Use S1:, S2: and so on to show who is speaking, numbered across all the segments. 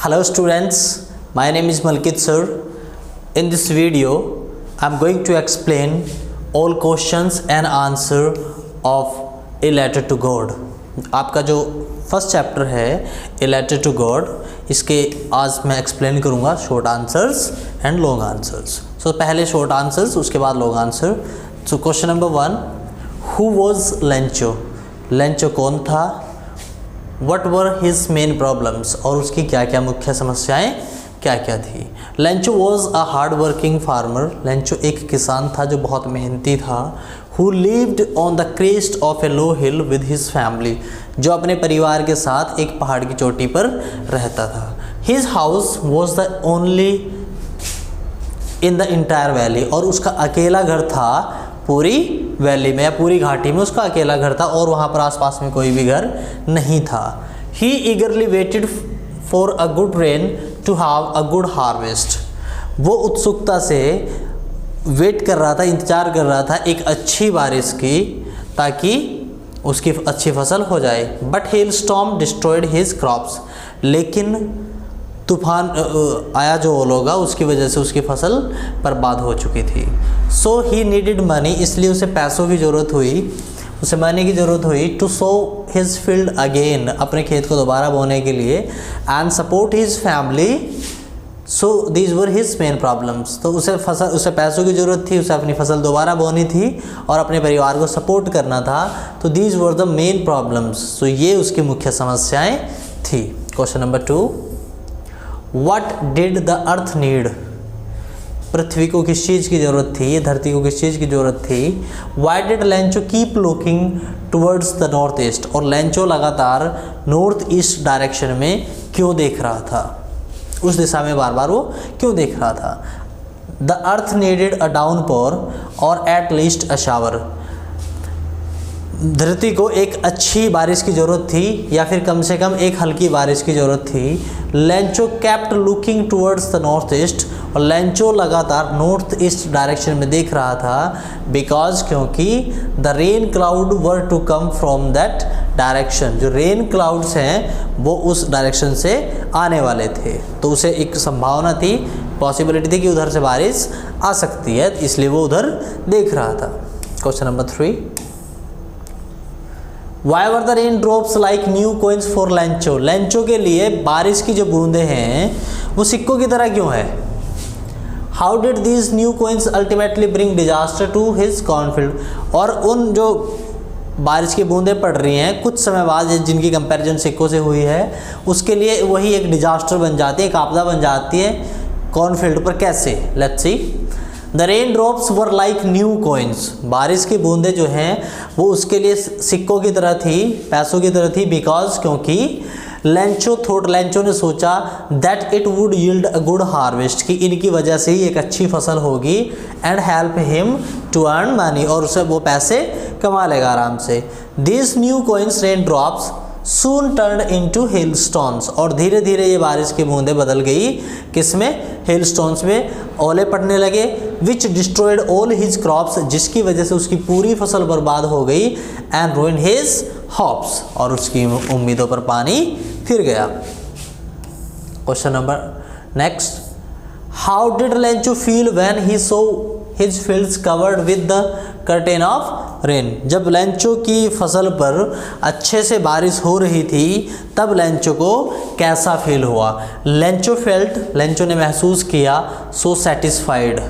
S1: Hello students, my name is Malkit sir. In this video, I am going to explain all questions and answer of A Letter to God. आपका जो first chapter है A Letter to God, इसके आज मैं explain करूँगा short answers and long answers. So पहले short answers, उसके बाद long answer. So question number 1, who was Lencho? Lencho कौन था? What were his main problems? और उसकी क्या क्या मुख्य समस्याएं क्या क्या थी? Lencho was a hard working farmer. Lencho एक किसान था जो बहुत मेहनती था. Who lived on the crest of a low hill with his family. जो अपने परिवार के साथ एक पहाड़ की चोटी पर रहता था. His house was the only in the entire valley. और उसका अकेला घर था पूरी वैली में या पूरी घाटी में, उसका अकेला घर था और वहाँ पर आसपास में कोई भी घर नहीं था. He eagerly waited for a good rain to have a good harvest. वो उत्सुकता से वेट कर रहा था, इंतज़ार कर रहा था एक अच्छी बारिश की ताकि उसकी अच्छी फसल हो जाए. But hailstorm destroyed his crops. लेकिन तूफान आया जो ओल होगा उसकी वजह से उसकी फसल बर्बाद हो चुकी थी. सो ही नीडेड मनी. इसलिए उसे पैसों की ज़रूरत हुई, उसे मनी की ज़रूरत हुई to sow his field again, अपने खेत को दोबारा बोने के लिए, and support his family. So these were his main problems. तो उसे पैसों की ज़रूरत थी, उसे अपनी फसल दोबारा बोनी थी और अपने परिवार को सपोर्ट करना था. तो these were the main problems. So ये उसकी मुख्य समस्याएँ थी. Question number 2, What did the earth need? पृथ्वी को किस चीज़ की ज़रूरत थी, धरती को किस चीज़ की ज़रूरत थी? Why did Lencho keep looking towards the north east? और लेंचो लगातार नॉर्थ ईस्ट डायरेक्शन में क्यों देख रहा था? उस दिशा में बार बार वो क्यों देख रहा था? The earth needed a downpour or at least a shower. धरती को एक अच्छी बारिश की ज़रूरत थी या फिर कम से कम एक हल्की बारिश की ज़रूरत थी. Lencho kept looking towards the north east. और लेंचो लगातार नॉर्थ ईस्ट डायरेक्शन में देख रहा था बिकॉज क्योंकि the rain cloud were to come from that direction. जो रेन क्लाउड्स हैं वो उस डायरेक्शन से आने वाले थे. तो उसे एक संभावना थी, पॉसिबिलिटी थी कि उधर से बारिश आ सकती है, इसलिए वो उधर देख रहा था. Question number 3, Why were the rain drops like new coins for Lencho? Lencho के लिए बारिश की जो बूंदें हैं वो सिक्कों की तरह क्यों है? How did these new coins ultimately bring disaster to his cornfield? और उन जो बारिश की बूंदें पड़ रही हैं कुछ समय बाद जिनकी कंपैरिजन सिक्कों से हुई है उसके लिए वही एक डिजास्टर बन जाती है, एक आपदा बन जाती है कॉर्नफील्ड पर. कैसे? Let's see. The rain drops were like new coins. बारिश की बूंदें जो हैं वो उसके लिए सिक्कों की तरह थी, पैसों की तरह थी. बिकॉज क्योंकि लेंचो ने सोचा that it would yield a good harvest, कि इनकी वजह से ही एक अच्छी फसल होगी, and help him to earn money, और उसे वो पैसे कमा लेगा आराम से. This new coins rain drops soon turn into hailstones. और धीरे धीरे ये बारिश की बूंदें बदल गई किसमें? हेलस्टोन्स में. ओले पड़ने लगे विच डिस्ट्रॉयड ऑल हिज क्रॉप्स, जिसकी वजह से उसकी पूरी फसल बर्बाद हो गई. एंड रूइन हिज होप्स, और उसकी उम्मीदों पर पानी फिर गया. Question number next, how did Lencho feel when he so his fields covered with the curtain of rain? जब लेंचो की फसल पर अच्छे से बारिश हो रही थी तब लेंचो को कैसा फील हुआ? लेंचो ने महसूस किया, सो सेटिस्फाइड,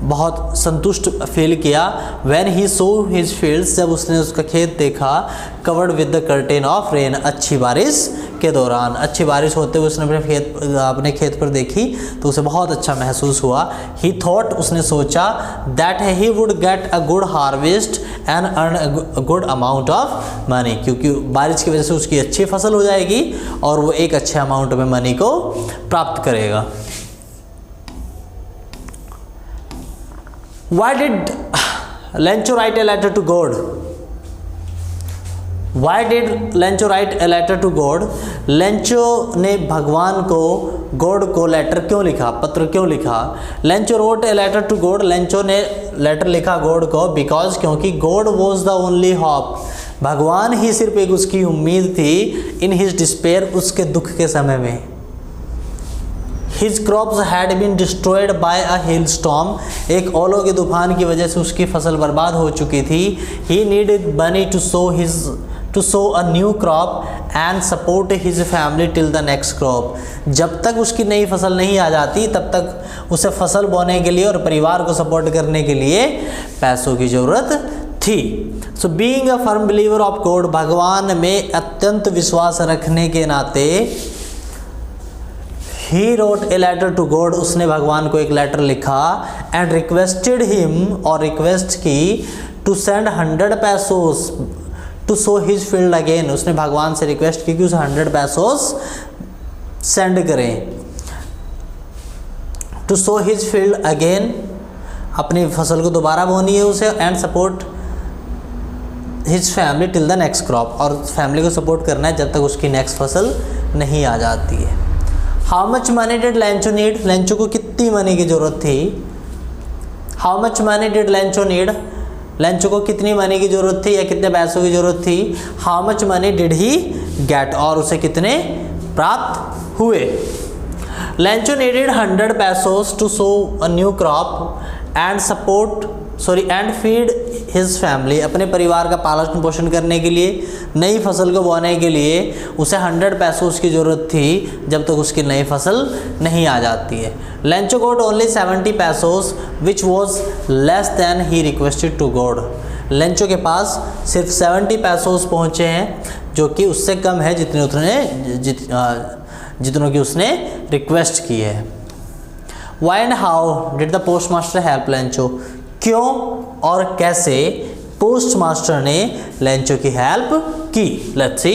S1: बहुत संतुष्ट फील किया. When he so his fields, जब उसने उसका खेत देखा, covered with the curtain of rain, अच्छी बारिश के दौरान, अच्छी बारिश होते हुए उसने अपने खेत पर देखी तो उसे बहुत अच्छा महसूस हुआ. ही थॉट, उसने सोचा, that he would get a good harvest and earn a good amount of money, क्योंकि बारिश की वजह से उसकी अच्छी फसल हो जाएगी और वो एक अच्छे अमाउंट में मनी को प्राप्त करेगा. Why did Lencho write a letter to God? Why did Lencho write a letter to God? Lencho ने भगवान को, गॉड को लेटर क्यों लिखा, पत्र क्यों लिखा? Lencho wrote a letter to God. Lencho ने लेटर लिखा गॉड को बिकॉज क्योंकि God was the only hope. भगवान ही सिर्फ एक उसकी उम्मीद थी इन हिज डिस्पेयर, उसके दुख के समय में. His crops had been destroyed by a hailstorm. एक ओलों के तूफान की वजह से उसकी फसल बर्बाद हो चुकी थी. He needed money to sow a new crop and support his family till the next crop. जब तक उसकी नई फसल नहीं आ जाती तब तक उसे फसल बोने के लिए और परिवार को सपोर्ट करने के लिए पैसों की ज़रूरत थी. So being a firm believer of God, भगवान में अत्यंत विश्वास रखने के नाते ही wrote a letter to God, उसने भगवान को एक लेटर लिखा. एंड रिक्वेस्टेड हिम, और रिक्वेस्ट की, to send 100 pesos to sow his field again. उसने भगवान से रिक्वेस्ट की कि उसे 100 पैसोस सेंड करें. To sow his field again, अपनी फसल को दोबारा बोनी है उसे. And support his family till the next crop, और फैमिली को सपोर्ट करना है जब तक उसकी नेक्स्ट फसल नहीं आ जाती है. How much money did Lencho need, Lencho को कितनी मनी की ज़रूरत थी. How much money did Lencho need, Lencho को कितनी मनी की ज़रूरत थी या कितने पैसों की ज़रूरत थी. How much money did he get, और उसे कितने प्राप्त हुए. Lencho needed 100 pesos to sow a new crop and feed his family, अपने परिवार का पालन पोषण करने के लिए, नई फसल को बोने के लिए उसे 100 पैसोस की ज़रूरत थी जब तक उसकी नई फसल नहीं आ जाती है. Lencho got only 70 pesos which was less than he requested to God. Lencho के पास सिर्फ 70 पैसोस पहुँचे हैं जो कि उससे कम है जितनों की उसने रिक्वेस्ट की है. Why and how did the post master help Lencho, क्यों और कैसे पोस्ट मास्टर ने लेंचो की हेल्प की. Let's see.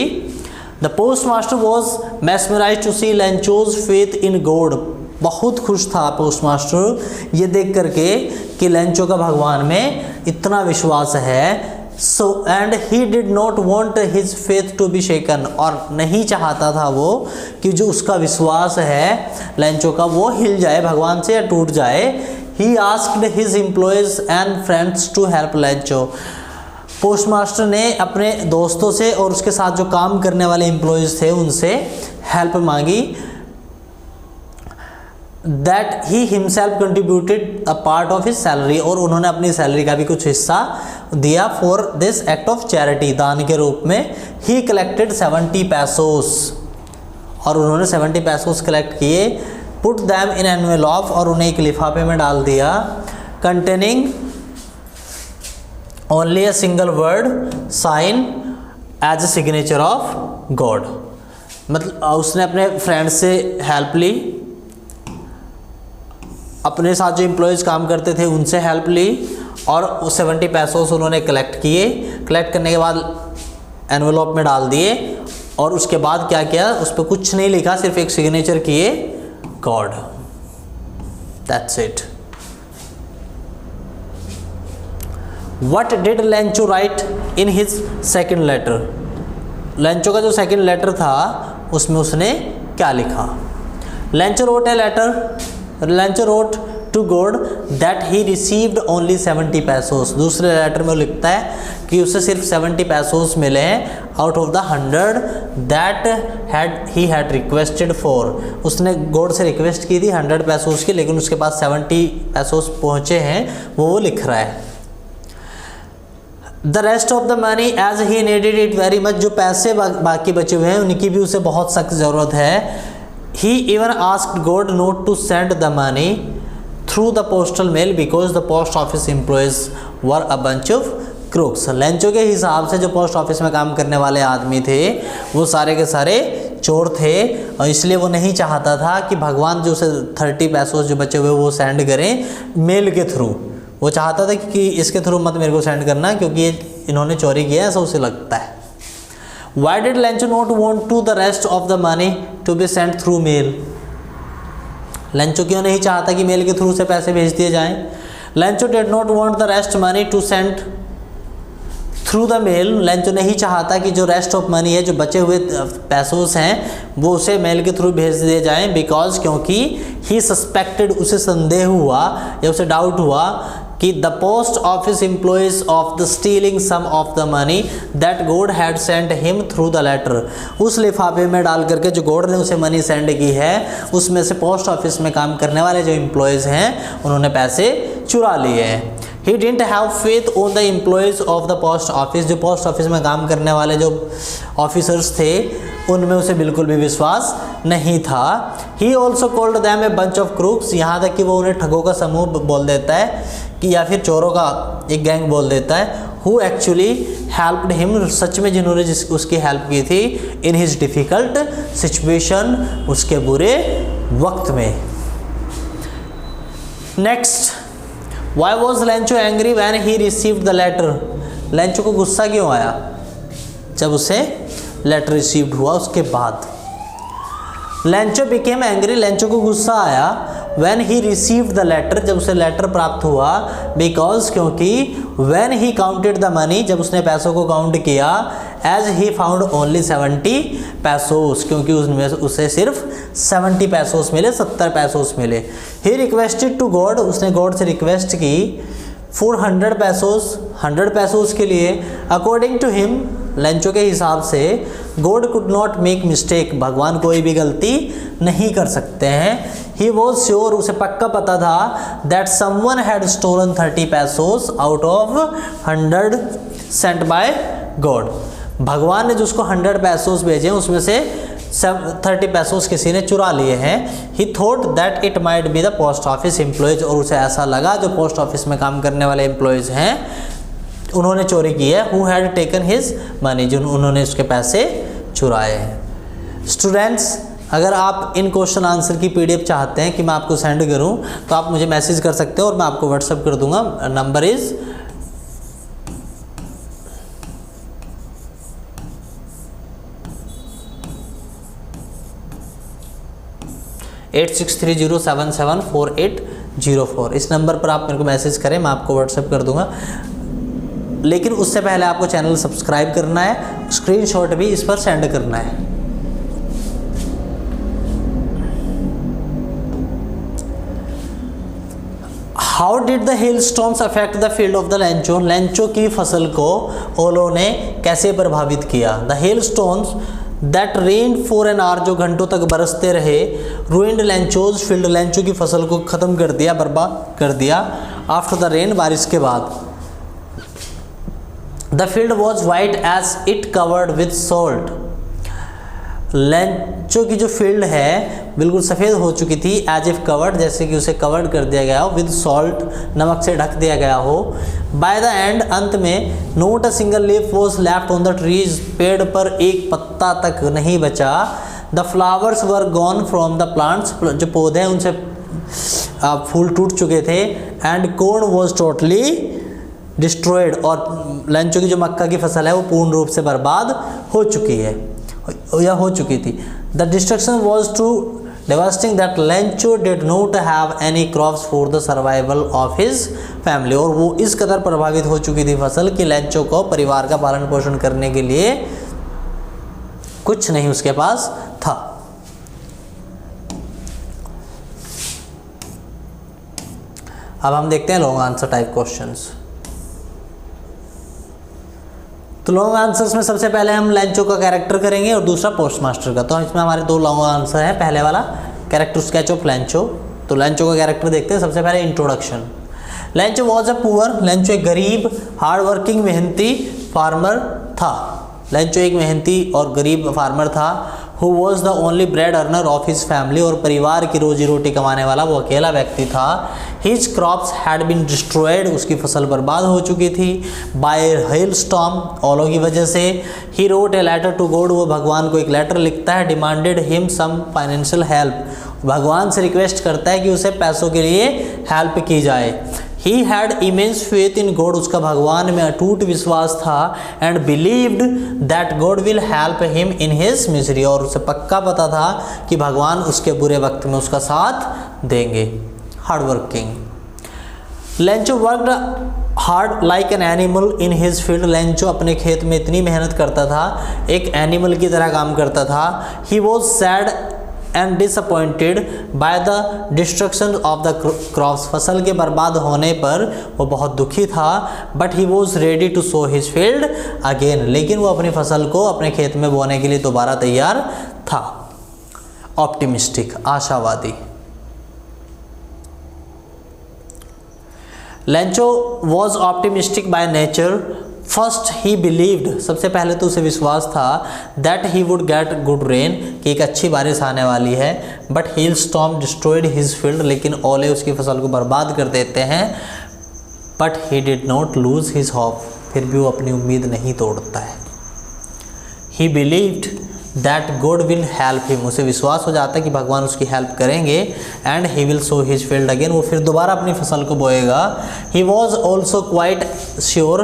S1: The post master was mesmerised to see Lencho's faith in God. बहुत खुश था पोस्ट मास्टर ये देख करके कि लेंचो का भगवान में इतना विश्वास है. So and he did not want his faith to be shaken, और नहीं चाहता था वो कि जो उसका विश्वास है लेंचो का वो हिल जाए भगवान से या टूट जाए. He asked his employees and friends to help Lencho. Post master ने अपने दोस्तों से और उसके साथ जो काम करने वाले एम्प्लॉयज़ थे उनसे हेल्प मांगी. That he himself contributed a part of his salary, और उन्होंने अपनी सैलरी का भी कुछ हिस्सा दिया for this act of charity, दान के रूप में. ही कलेक्टेड 70 पैसोस, और उन्होंने 70 पैसोस कलेक्ट किए. पुट दैम इन एनवेलॉप, और उन्हें एक लिफाफे में डाल दिया. Containing only a single word sign as a signature of God. मतलब उसने अपने फ्रेंड से हेल्प ली, अपने साथ जो एम्प्लॉयज़ काम करते थे उनसे हेल्प ली, और 70 पैसोस उन्होंने कलेक्ट किए. कलेक्ट करने के बाद एनवेलॉप में डाल दिए, और उसके बाद क्या किया, उस पर कुछ नहीं लिखा, सिर्फ एक सिग्नेचर किए, God. That's it. What did Lencho write in his second letter, Lencho का जो सेकेंड लेटर था उसमें उसने क्या लिखा. Lencho wrote a letter, Lencho wrote to God that he received only 70 pesos. दूसरे लेटर में वो लिखता है कि उसे सिर्फ 70 पैसोस मिले हैं out of the 100 that he had requested for. उसने गॉड से रिक्वेस्ट की थी 100 पैसोस की, लेकिन उसके पास 70 पैसोस पहुँचे हैं, वो लिख रहा है. The rest of the money as he needed it very much, जो पैसे बाकी बचे हुए हैं उनकी भी उसे बहुत सख्त ज़रूरत है. He even asked God not to send the money through the postal mail because the post office employees were a bunch of crooks. Lencho के हिसाब से जो पोस्ट ऑफिस में काम करने वाले आदमी थे वो सारे के सारे चोर थे, और इसलिए वो नहीं चाहता था कि भगवान जो उसे 30 पैसों जो बचे हुए वो सेंड करें मेल के थ्रू. वो चाहता था कि इसके थ्रू मत मेरे को सेंड करना, क्योंकि इन्होंने चोरी किया ऐसा उसे लगता है. Why did Lencho not want to the rest of the money to be sent through mail? Lencho क्यों नहीं चाहता कि मेल के थ्रू से पैसे भेज दिए जाएं. Lencho did not want the rest money to send through the mail. Lencho नहीं चाहता कि जो रेस्ट ऑफ मनी है, जो बचे हुए पैसों हैं, वो उसे मेल के थ्रू भेज दिए जाएं. बिकॉज क्योंकि ही सस्पेक्टेड, उसे संदेह हुआ या उसे डाउट हुआ कि the post office employees of the stealing some of the money that God had send him through the letter. उस लिफाफे में डाल करके जो गॉड ने उसे मनी सेंड की है उसमें से पोस्ट ऑफिस में काम करने वाले जो एम्प्लॉयज़ हैं उन्होंने पैसे चुरा लिए हैं। He didn't have faith on the employees of the post office. जो पोस्ट ऑफिस में काम करने वाले जो ऑफिसर्स थे उनमें उसे बिल्कुल भी विश्वास नहीं था। He also called them a bunch of crooks. यहाँ तक कि वो उन्हें ठगों का समूह बोल देता है कि या फिर चोरों का एक गैंग बोल देता है। हु एक्चुअली हेल्प्ड हिम, सच में जिन्होंने उसकी हेल्प की थी इन हिज डिफ़िकल्ट सिचुएशन, उसके बुरे वक्त में। Next, why was Lencho angry when he received the letter. Lencho को गुस्सा क्यों आया जब उसे लेटर रिसीव्ड हुआ उसके बाद। लेंचो बिकेम एंग्री, लेंचो को गुस्सा आया when he received the letter, जब उसे लेटर प्राप्त हुआ, बिकॉज क्योंकि when he counted the money, जब उसने पैसों को काउंट किया, as he found only 70 pesos, क्योंकि उसमें उसे सिर्फ 70 पैसोस मिले, 70 पैसोस मिले। ही रिक्वेस्टेड टू गॉड, उसने गॉड से रिक्वेस्ट की फॉर 100 पैसोस, 100 पैसोस के लिए। अकॉर्डिंग टू हिम, लेंचो के हिसाब से, God could not make mistake, भगवान कोई भी गलती नहीं कर सकते हैं। ही वॉज श्योर, उसे पक्का पता था that someone had stolen 30 pesos out of 100 sent by God. भगवान ने जो उसको 100 पैसोस भेजे उसमें से 30 पैसोस किसी ने चुरा लिए हैं। ही thought that it might be the post office employees, और उसे ऐसा लगा जो पोस्ट ऑफिस में काम करने वाले एम्प्लॉयज़ हैं उन्होंने चोरी की है। Who had taken his money, जो उन्होंने उसके पैसे चुराए हैं। स्टूडेंट्स, अगर आप इन क्वेश्चन आंसर की PDF चाहते हैं कि मैं आपको सेंड करूं तो आप मुझे मैसेज कर सकते हो और मैं आपको व्हाट्सअप कर दूंगा। Number is 8630774804। इस नंबर पर आप मेरे को मैसेज करें, मैं आपको व्हाट्सएप कर दूंगा। लेकिन उससे पहले आपको चैनल सब्सक्राइब करना है, स्क्रीनशॉट भी इस पर सेंड करना है। How did the hell storms affect the field of the Lencho, Lencho की फसल को ओलों ने कैसे प्रभावित किया। The hell storms that rain for an hour, जो घंटों तक बरसते रहे, रूइंड लेंचोज फील्ड, लेंचो की फसल को ख़त्म कर दिया, बर्बाद कर दिया। आफ्टर द रेन, बारिश के बाद। The field was white as it covered with salt, Lencho की जो फील्ड है बिल्कुल सफ़ेद हो चुकी थी। एज इफ कवर्ड, जैसे कि उसे कवर्ड कर दिया गया हो, विद सॉल्ट, नमक से ढक दिया गया हो। बाय द एंड, अंत में, note a single leaf was left on the trees, पेड़ पर एक पत्ता तक नहीं बचा। The flowers were gone from the plants, जो पौधे हैं उनसे फूल टूट चुके थे। And corn was totally destroyed, और लेंचो की जो मक्का की फसल है वो पूर्ण रूप से बर्बाद हो चुकी है या हो चुकी थी। The destruction was too devastating that Lencho did not have any crops for the survival of his family, और वो इस कदर प्रभावित हो चुकी थी फसल कि लेंचो को परिवार का पालन पोषण करने के लिए कुछ नहीं उसके पास था। अब हम देखते हैं लॉन्ग आंसर टाइप क्वेश्चंस। तो लॉन्ग आंसर्स में सबसे पहले हम लेंचो का कैरेक्टर करेंगे और दूसरा पोस्ट मास्टर का। तो इसमें हमारे दो लॉन्ग आंसर है। पहले वाला कैरेक्टर स्केच ऑफ लेंचो, तो लेंचो का कैरेक्टर देखते हैं। सबसे पहले introduction. Lencho was a poor, Lencho एक गरीब, हार्ड वर्किंग, मेहनती फार्मर था। लेंचो एक मेहनती और गरीब फार्मर था। Who was the only bread earner of his family, और परिवार की रोजी रोटी कमाने वाला वो अकेला व्यक्ति था। His crops had been destroyed, उसकी फसल बर्बाद हो चुकी थी। बाय हेल स्टॉर्म, ओलों की वजह से। He wrote a letter to God, वो भगवान को एक लेटर लिखता है। Demanded him some financial help, भगवान से रिक्वेस्ट करता है कि उसे पैसों के लिए हेल्प की जाए। He had immense faith in God, उसका भगवान में अटूट विश्वास था। And believed that God will help him in his misery, और उसे पक्का पता था कि भगवान उसके बुरे वक्त में उसका साथ देंगे। Hard working. Lencho worked hard like an animal in his field, Lencho अपने खेत में इतनी मेहनत करता था, एक एनिमल की तरह काम करता था। He was sad and disappointed by the destruction of the crops, फसल के बर्बाद होने पर वो बहुत दुखी था। But he was ready to sow his field again, लेकिन वो अपनी फसल को अपने खेत में बोने के लिए दोबारा तैयार था। ऑप्टिमिस्टिक, आशावादी। Lencho was optimistic by nature. First he believed, सबसे पहले तो उसे विश्वास था that he would get good rain, कि एक अच्छी बारिश आने वाली है। But hello storm destroyed his field, लेकिन ओले उसकी फसल को बर्बाद कर देते हैं। But he did not lose his hope, फिर भी वो अपनी उम्मीद नहीं तोड़ता है। ही believed that God will help him, उसे विश्वास हो जाता है कि भगवान उसकी हेल्प करेंगे। And he will sow his field again, वो फिर दोबारा अपनी फसल को बोएगा। He was also quite sure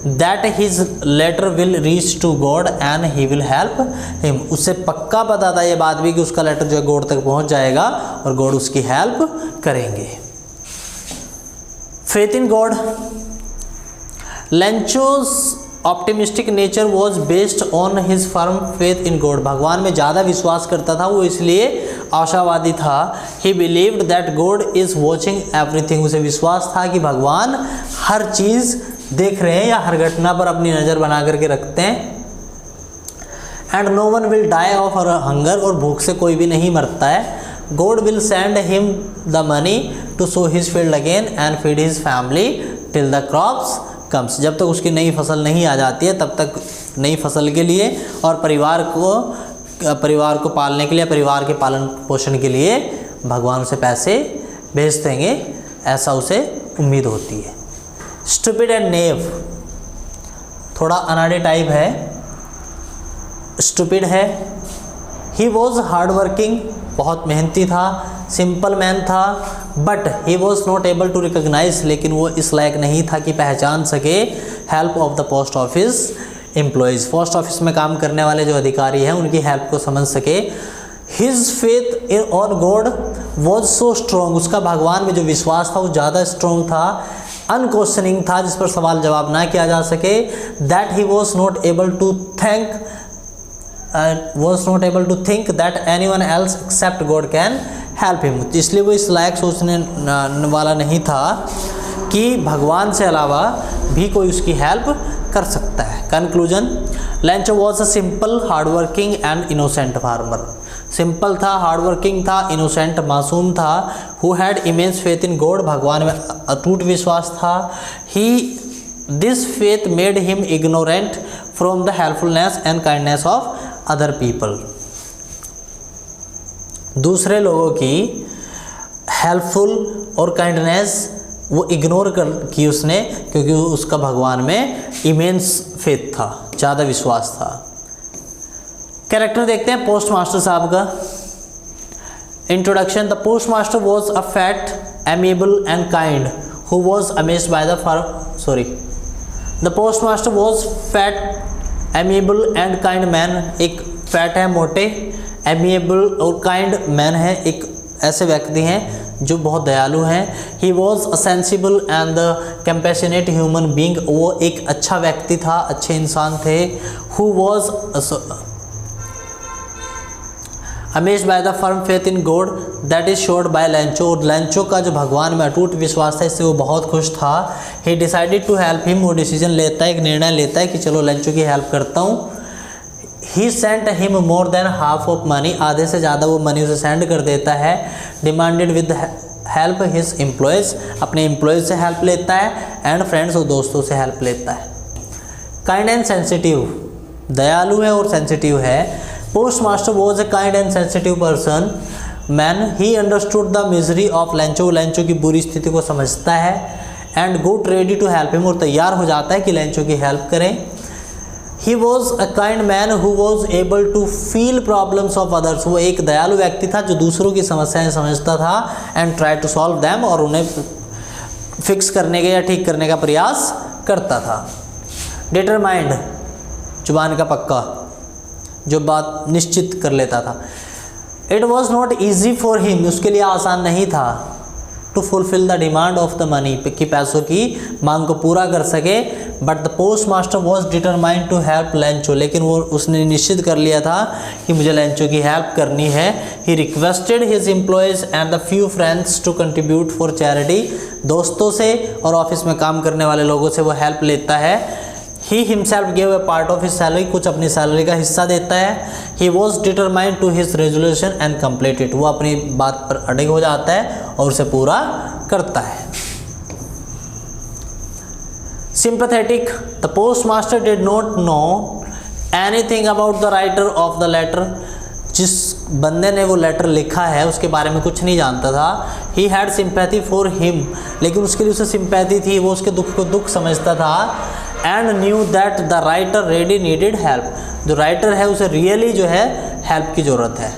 S1: that his letter will reach to God and he will help him, उसे पक्का पता था ये बात भी कि उसका लेटर जो है गॉड तक पहुंच जाएगा और गॉड उसकी हेल्प करेंगे। Faith in God. Lencho's optimistic nature was based on his firm faith in God, भगवान में ज़्यादा विश्वास करता था वो, इसलिए आशावादी था। ही believed that God is watching everything, उसे विश्वास था कि भगवान हर चीज़ देख रहे हैं या हर घटना पर अपनी नज़र बना करके रखते हैं। And no one will die of hunger, और भूख से कोई भी नहीं मरता है। God will send him the money to sow his field again and feed his family till the crops comes, जब तक उसकी नई फसल नहीं आ जाती है तब तक नई फसल के लिए और परिवार को पालने के लिए, परिवार के पालन पोषण के लिए भगवान उसे पैसे भेज देंगे, ऐसा उसे उम्मीद होती है। स्टूपिड एंड नेव, थोड़ा अनाड़ी टाइप है, स्टूपिड है। ही वॉज हार्ड वर्किंग, बहुत मेहनती था। सिंपल मैन था। But he was not able to recognise, लेकिन वो इस लायक नहीं था कि पहचान सके help of the post office employees, post office में काम करने वाले जो अधिकारी हैं उनकी हेल्प को समझ सके। His faith in on God was so strong, उसका भगवान में जो विश्वास था वो ज़्यादा स्ट्रॉन्ग था। अनक्वेश्चनिंग था, जिस पर सवाल जवाब ना किया जा सके। That he was not able to think that anyone else except God can help him, इसलिए वो इस लायक सोचने वाला नहीं था कि भगवान से अलावा भी कोई उसकी हेल्प कर सकता है। Conclusion, Lencho was a simple hardworking and innocent farmer, simple था, हार्डवर्किंग था, इनोसेंट मासूम था। Who had immense faith in God, भगवान में अटूट विश्वास था। This faith made him ignorant from the helpfulness and kindness of other people, दूसरे लोगों की हेल्पफुल और काइंडनेस वो इग्नोर की उसने, क्योंकि उसका भगवान में इमेंस फेथ था, ज़्यादा विश्वास था। कैरेक्टर देखते हैं पोस्ट मास्टर साहब का। Introduction, the post master was a fat, amiable and kind who was amazed by the post master was fat, amiable and kind man, एक फैट है, मोटे, एमिएबल और काइंड मैन है, एक ऐसे व्यक्ति हैं जो बहुत दयालु हैं। He was a sensible and the compassionate human being, वो एक अच्छा व्यक्ति था, अच्छे इंसान थे। Who was amazed by the firm faith in God that is showed by Lencho, और लेंचो का जो भगवान में अटूट विश्वास था इससे वो बहुत खुश था। He decided to help him, वो डिसीजन लेता है, एक निर्णय लेता है कि चलो लेंचो की हेल्प करता हूँ। He sent him more than half of money, आधे से ज़्यादा वो मनी उसे सेंड कर देता है। Demanded with help his employees, अपने एम्प्लॉयज़ से हेल्प लेता है, एंड फ्रेंड्स और दोस्तों से हेल्प लेता है। काइंड एंड सेंसिटिव, दयालु है और सेंसिटिव है। Post master was a kind and sensitive person man, he understood the misery of Lencho, Lencho की बुरी स्थिति को समझता है। And good ready to help him, और तैयार हो जाता है कि लेंचो की हेल्प करें। He was a kind man who was able to feel problems of others, वो एक दयालु व्यक्ति था जो दूसरों की समस्याएं समझता था, and try to solve them, और उन्हें फिक्स करने के या ठीक करने का प्रयास करता था। Determined, जुबान का पक्का, जो बात निश्चित कर लेता था। It was not easy for him, उसके लिए आसान नहीं था। To fulfil the demand of the money, कि पैसों की मांग को पूरा कर सके। But the post master was determined to help Lencho, लेकिन वो उसने निश्चित कर लिया था कि मुझे लेंचो की हेल्प करनी है। He requested his employees and the few friends to contribute for charity, दोस्तों से और ऑफिस में काम करने वाले लोगों से वो हेल्प लेता है। He himself give a part of his salary, कुछ अपनी सैलरी का हिस्सा देता है। He was determined to his resolution and complete it, वो अपनी बात पर अड़िग हो जाता है और उसे पूरा करता है। Sympathetic, the postmaster did not know anything about the writer of the letter, जिस बंदे ने वो लेटर लिखा है उसके बारे में कुछ नहीं जानता था। He had sympathy for him, लेकिन उसके लिए उसे सिंपैथी थी, वो उसके दुख को दुख समझता था। And knew that the writer really needed help, जो राइटर है उसे रियली जो है हेल्प की ज़रूरत है।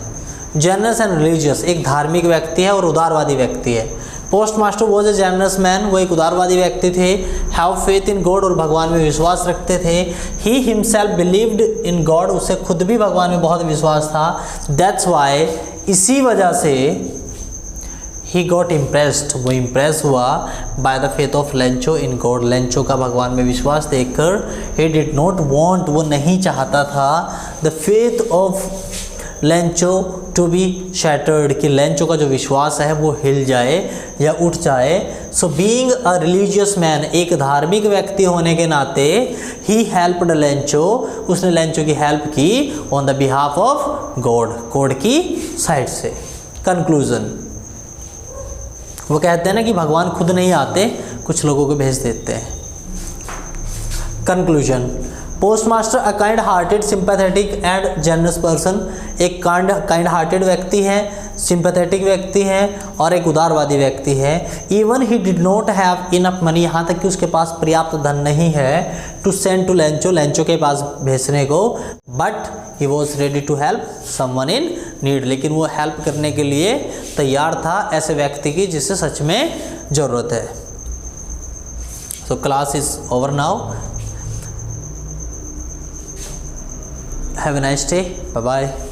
S1: Generous and religious, एक धार्मिक व्यक्ति है और उदारवादी व्यक्ति है। Post master was A generous man, वो एक उदारवादी व्यक्ति थे। हैव फेथ इन गॉड, और भगवान में विश्वास रखते थे। He himself believed in God, उसे खुद भी भगवान में बहुत विश्वास था। दैट्स वाई, इसी वजह से ही गॉट इम्प्रेस्ड, वो इम्प्रेस हुआ by the faith of Lencho in God, Lencho का भगवान में विश्वास देखकर। ही डिड नॉट वॉन्ट, वो नहीं चाहता था the faith of Lencho to be shattered, कि लेंचो का जो विश्वास है वो हिल जाए या उठ जाए। सो बीइंग अ रिलीजियस मैन, एक धार्मिक व्यक्ति होने के नाते ही हेल्प्ड लेंचो, उसने लेंचो की हेल्प की on the behalf of God, God की साइड से। कंक्लूजन, वो कहते हैं ना कि भगवान खुद नहीं आते, कुछ लोगों को भेज देते हैं। Conclusion, postmaster a kind hearted sympathetic and generous person, एक काइंड हार्टेड व्यक्ति है, सिंपैथेटिक व्यक्ति है और एक उदारवादी व्यक्ति है। Even he did not have enough money, यहाँ तक कि उसके पास पर्याप्त धन नहीं है to send to Lencho, Lencho के पास भेजने को। But he was ready to help someone in need, लेकिन वो हेल्प करने के लिए तैयार था ऐसे व्यक्ति की जिसे सच में ज़रूरत है। So class is over now. Have a nice day. Bye bye.